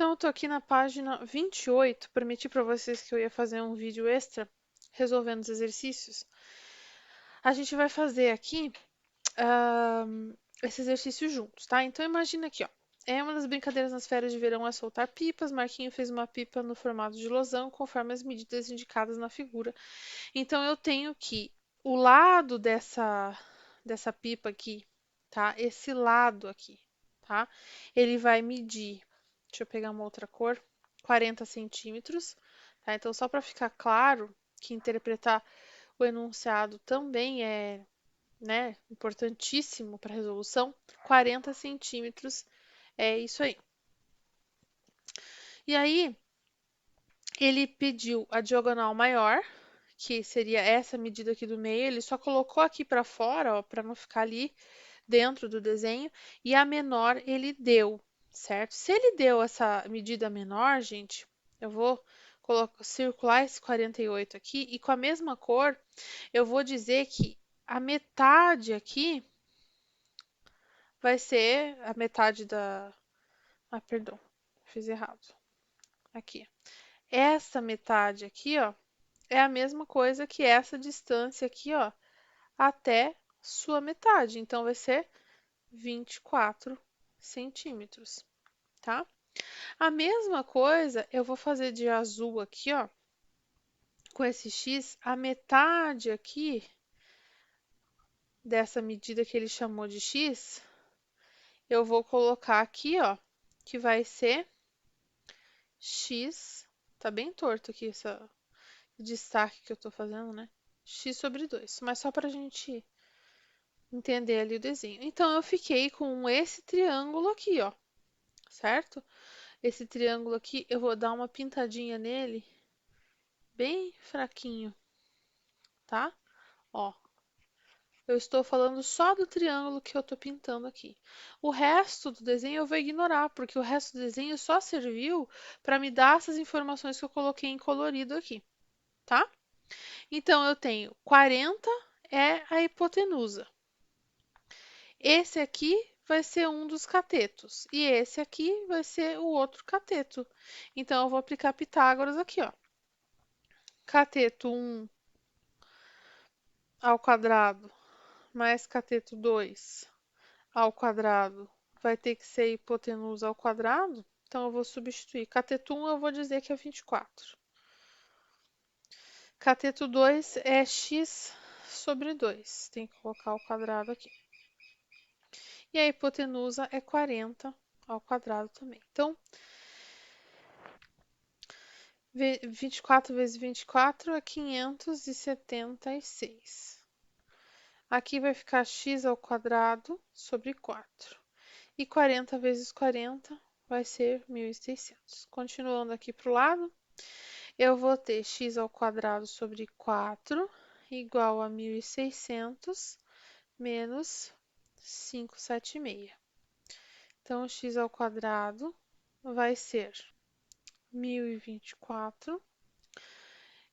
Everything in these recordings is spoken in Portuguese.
Então, eu tô aqui na página 28. Prometi para vocês que eu ia fazer um vídeo extra resolvendo os exercícios. A gente vai fazer aqui esse exercício juntos, tá? Então, imagina aqui, ó. Uma das brincadeiras nas férias de verão é soltar pipas. Marquinho fez uma pipa no formato de losão, conforme as medidas indicadas na figura. Então, eu tenho que o lado dessa pipa aqui, tá? Esse lado aqui, tá? Ele vai medir, deixa eu pegar uma outra cor, 40 centímetros, tá? Então, só para ficar claro que interpretar o enunciado também é, né, importantíssimo para a resolução, 40 centímetros é isso aí. E aí, ele pediu a diagonal maior, que seria essa medida aqui do meio, ele só colocou aqui para fora, ó, para não ficar ali dentro do desenho, e a menor ele deu, certo? Se ele deu essa medida menor, gente, eu vou circular esse 48 aqui, e com a mesma cor, eu vou dizer que a metade aqui vai ser a metade da... Ah, perdão, fiz errado. Aqui. Essa metade aqui, ó, é a mesma coisa que essa distância aqui, ó, até sua metade. Então, vai ser 24 centímetros, tá? A mesma coisa eu vou fazer de azul aqui, ó, com esse X, a metade aqui dessa medida que ele chamou de X, eu vou colocar aqui, ó, que vai ser X, tá bem torto aqui esse destaque que eu tô fazendo, né? X sobre 2, mas só pra gente entender ali o desenho. Então, eu fiquei com esse triângulo aqui, ó, certo? Esse triângulo aqui, eu vou dar uma pintadinha nele, bem fraquinho, tá? Ó, eu estou falando só do triângulo que eu tô pintando aqui. O resto do desenho eu vou ignorar, porque o resto do desenho só serviu para me dar essas informações que eu coloquei em colorido aqui, tá? Então, eu tenho 40 é a hipotenusa. Esse aqui vai ser um dos catetos. E esse aqui vai ser o outro cateto. Então, eu vou aplicar Pitágoras aqui, ó. Cateto 1 ao quadrado mais cateto 2 ao quadrado vai ter que ser hipotenusa ao quadrado. Então, eu vou substituir. Cateto 1 eu vou dizer que é 24. Cateto 2 é x sobre 2. Tem que colocar o quadrado aqui. E a hipotenusa é 40 ao quadrado também. Então, 24 vezes 24 é 576. Aqui vai ficar x ao quadrado sobre 4. E 40 vezes 40 vai ser 1.600. Continuando aqui para o lado, eu vou ter x ao quadrado sobre 4 igual a 1.600 menos 576. Então, x ao quadrado vai ser 1024.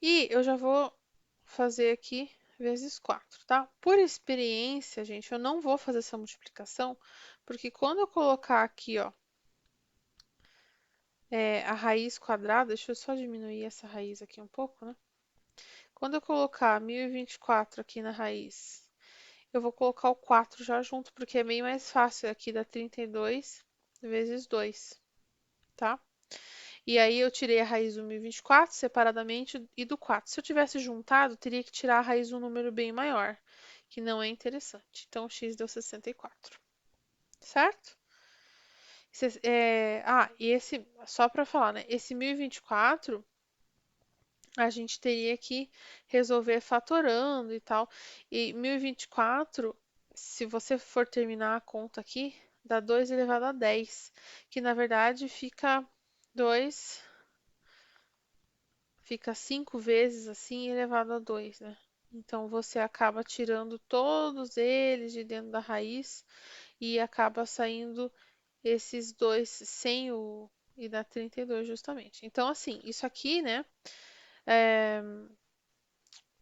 E eu já vou fazer aqui vezes 4, tá? Por experiência, gente, eu não vou fazer essa multiplicação, porque quando eu colocar aqui, ó, a raiz quadrada, deixa eu só diminuir essa raiz aqui um pouco, né? Quando eu colocar 1024 aqui na raiz, eu vou colocar o 4 já junto, porque é bem mais fácil. Aqui dá 32 vezes 2, tá? E aí eu tirei a raiz do 1024 separadamente e do 4. Se eu tivesse juntado, teria que tirar a raiz de um número bem maior, que não é interessante. Então, x deu 64, certo? E esse, só para falar, né? Esse 1024, a gente teria que resolver fatorando e tal. E 1024, se você for terminar a conta aqui, dá 2 elevado a 10, que na verdade fica 2... Fica 5 vezes assim elevado a 2, né? Então, você acaba tirando todos eles de dentro da raiz e acaba saindo esses dois sem o... e dá 32 justamente. Então, assim, isso aqui, né?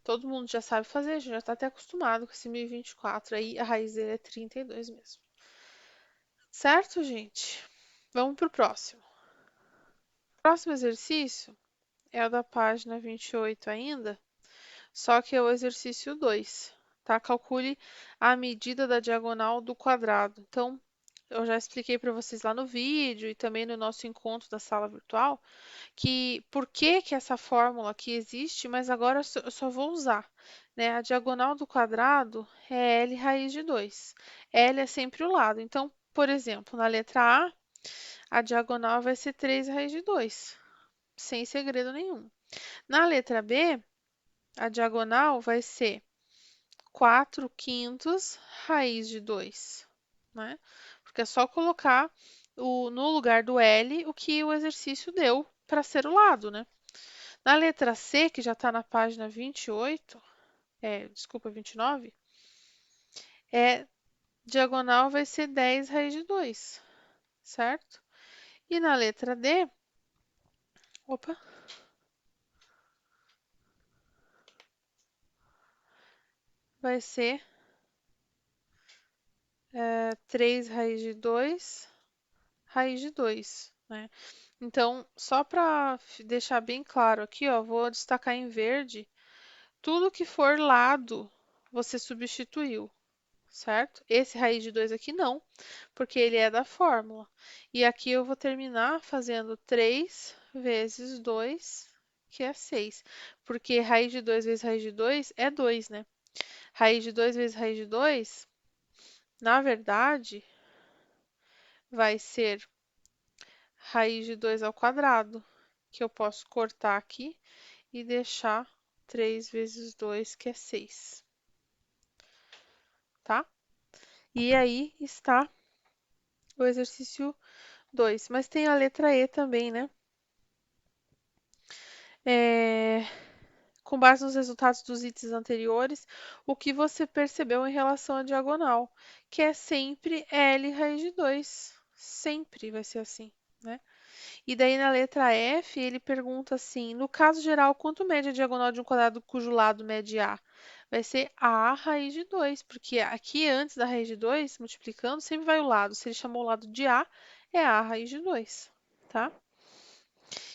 Todo mundo já sabe fazer, já está até acostumado com esse 1024. Aí, a raiz dele é 32 mesmo. Certo, gente? Vamos pro próximo. próximo exercício é o da página 28 ainda, só que é o exercício 2, tá? Calcule a medida da diagonal do quadrado. Então, eu já expliquei para vocês lá no vídeo e também no nosso encontro da sala virtual que por que que essa fórmula aqui existe, mas agora eu só vou usar, né? A diagonal do quadrado é L raiz de 2. L é sempre o lado. Então, por exemplo, na letra a diagonal vai ser 3 raiz de 2, sem segredo nenhum. Na letra B, a diagonal vai ser 4 quintos raiz de 2, né? Porque é só colocar no lugar do L o que o exercício deu para ser o lado, né? Na letra C, que já está na página 28, desculpa, 29, diagonal vai ser 10 raiz de 2, certo? E na letra D, opa, vai ser 3 raiz de 2, raiz de 2, né? Então, só para deixar bem claro aqui, ó, vou destacar em verde, tudo que for lado, você substituiu, certo? Esse raiz de 2 aqui não, porque ele é da fórmula. E aqui eu vou terminar fazendo 3 vezes 2, que é 6. Porque raiz de 2 vezes raiz de 2 é 2, né? Raiz de 2 vezes raiz de 2, na verdade, vai ser raiz de 2 ao quadrado, que eu posso cortar aqui e deixar 3 vezes 2, que é 6, tá? E aí está o exercício 2. Mas tem a letra E também, né? Com base nos resultados dos itens anteriores, o que você percebeu em relação à diagonal, que é sempre L raiz de 2. Sempre vai ser assim, né? E daí na letra F, ele pergunta assim: no caso geral, quanto mede a diagonal de um quadrado cujo lado mede A? Vai ser A raiz de 2, porque aqui antes da raiz de 2, multiplicando, sempre vai o lado. Se ele chamou o lado de A, é A raiz de 2, tá?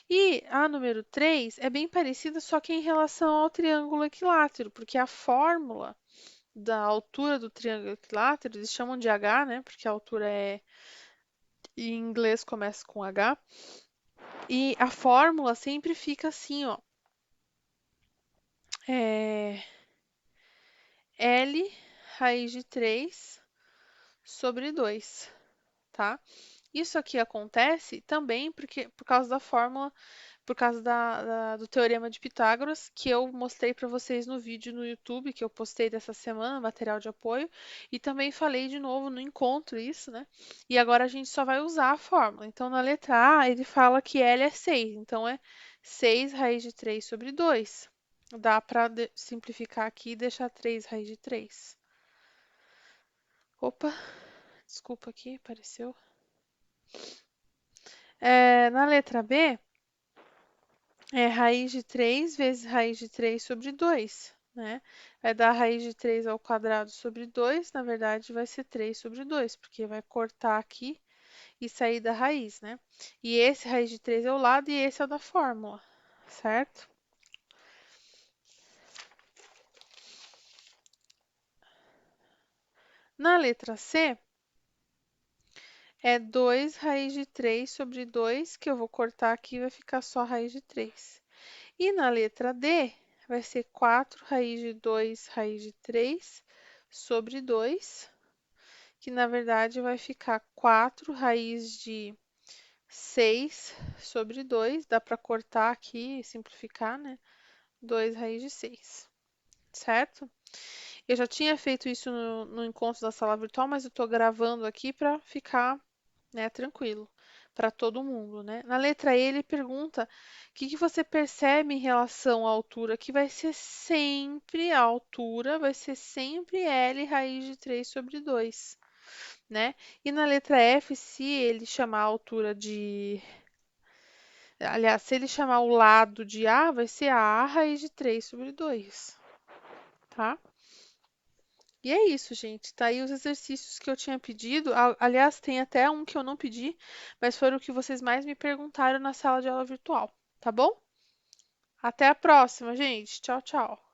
E a número 3 é bem parecida, só que em relação ao triângulo equilátero, porque a fórmula da altura do triângulo equilátero, eles chamam de H, né? Porque a altura em inglês começa com H. E a fórmula sempre fica assim, ó. É L raiz de 3 sobre 2, tá? Isso aqui acontece também por causa da fórmula, por causa do teorema de Pitágoras, que eu mostrei para vocês no vídeo no YouTube, que eu postei dessa semana, material de apoio, e também falei de novo no encontro isso, né? E agora a gente só vai usar a fórmula. Então, na letra A, ele fala que L é 6, então é 6 raiz de 3 sobre 2. Dá para simplificar aqui e deixar 3 raiz de 3. Opa, desculpa aqui, apareceu. Na letra B, é raiz de 3 vezes raiz de 3 sobre 2, né? Vai dar raiz de 3 ao quadrado sobre 2, na verdade vai ser 3 sobre 2, porque vai cortar aqui e sair da raiz, né? E esse raiz de 3 é o lado e esse é o da fórmula, certo? Na letra C, é 2 raiz de 3 sobre 2, que eu vou cortar aqui e vai ficar só raiz de 3. E na letra D, vai ser 4 raiz de 2 raiz de 3 sobre 2, que na verdade vai ficar 4 raiz de 6 sobre 2. Dá para cortar aqui e simplificar, né? 2 raiz de 6, certo? Eu já tinha feito isso no encontro da sala virtual, mas eu estou gravando aqui para ficar, né, tranquilo para todo mundo, né? Na letra E, ele pergunta o que você percebe em relação à altura, que vai ser sempre a altura, vai ser sempre L raiz de 3 sobre 2, né? E na letra F, se ele chamar a altura de... Aliás, se ele chamar o lado de A, vai ser A raiz de 3 sobre 2, tá? E é isso, gente. Tá aí os exercícios que eu tinha pedido. Aliás, tem até um que eu não pedi, mas foram o que vocês mais me perguntaram na sala de aula virtual, tá bom? Até a próxima, gente. Tchau, tchau.